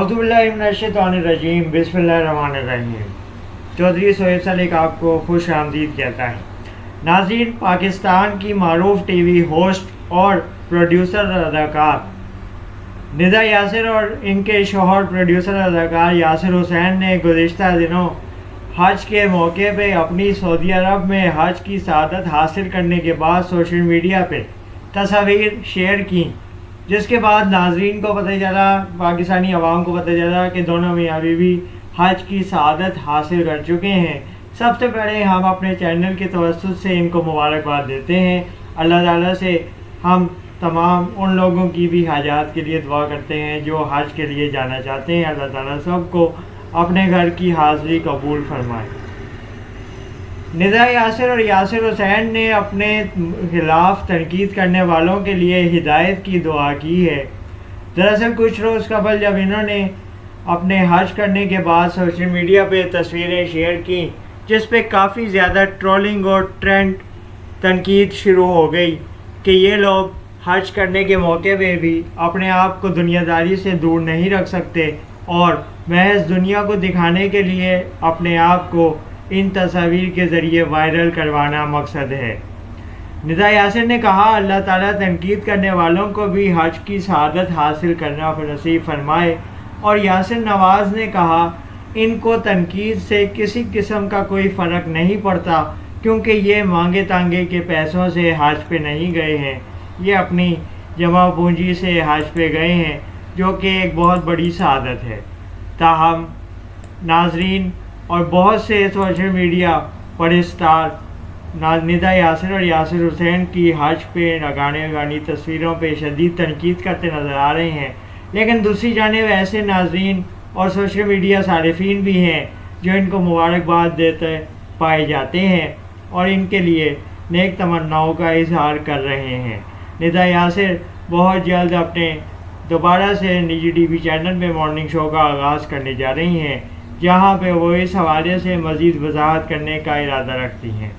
اعوذ باللہ من الشیطان الرجیم، بسم اللہ الرحمن الرحیم۔ چودھری سہیب سلیق آپ کو خوش آمدید کہتا ہے۔ ناظرین، پاکستان کی معروف ٹی وی ہوسٹ اور پروڈیوسر اداکار ندا یاسر اور ان کے شوہر پروڈیوسر اداکار یاسر حسین نے گزشتہ دنوں حج کے موقع پہ اپنی سعودی عرب میں حج کی سعادت حاصل کرنے کے بعد سوشل میڈیا پہ تصاویر شیئر کی، جس کے بعد ناظرین کو پتہ چلا، پاکستانی عوام کو پتہ چلا کہ دونوں میاں بیوی حج کی سعادت حاصل کر چکے ہیں۔ سب سے پہلے ہم اپنے چینل کے توسط سے ان کو مبارکباد دیتے ہیں۔ اللہ تعالیٰ سے ہم تمام ان لوگوں کی بھی حاجات کے لیے دعا کرتے ہیں جو حج کے لیے جانا چاہتے ہیں۔ اللہ تعالیٰ سب کو اپنے گھر کی حاضری قبول فرمائے۔ ندا یاسر اور یاسر حسین نے اپنے خلاف تنقید کرنے والوں کے لیے ہدایت کی دعا کی ہے۔ دراصل کچھ روز قبل جب انہوں نے اپنے حج کرنے کے بعد سوشل میڈیا پہ تصویریں شیئر کی، جس پہ کافی زیادہ ٹرولنگ اور ٹرینڈ تنقید شروع ہو گئی کہ یہ لوگ حج کرنے کے موقع پہ بھی اپنے آپ کو دنیا داری سے دور نہیں رکھ سکتے اور محض دنیا کو دکھانے کے لیے اپنے آپ کو ان تصاویر کے ذریعے وائرل کروانا مقصد ہے۔ ندا یاسر نے کہا، اللہ تعالیٰ تنقید کرنے والوں کو بھی حج کی سعادت حاصل کرنا نصیب فرمائے، اور یاسر نواز نے کہا، ان کو تنقید سے کسی قسم کا کوئی فرق نہیں پڑتا، کیونکہ یہ مانگے تانگے کے پیسوں سے حج پہ نہیں گئے ہیں، یہ اپنی جمع پونجی سے حج پہ گئے ہیں، جو کہ ایک بہت بڑی سعادت ہے۔ تاہم ناظرین اور بہت سے سوشل میڈیا پر اسٹار ندا یاسر اور یاسر حسین کی حج پہ گانے گانی تصویروں پہ شدید تنقید کرتے نظر آ رہے ہیں، لیکن دوسری جانب ایسے ناظرین اور سوشل میڈیا صارفین بھی ہیں جو ان کو مبارکباد دیتے پائے جاتے ہیں اور ان کے لیے نیک تمناؤں کا اظہار کر رہے ہیں۔ ندا یاسر بہت جلد اپنے دوبارہ سے نجی ٹی وی چینل میں مارننگ شو کا آغاز کرنے جا رہی ہیں، جہاں پہ وہ اس حوالے سے مزید وضاحت کرنے کا ارادہ رکھتی ہیں۔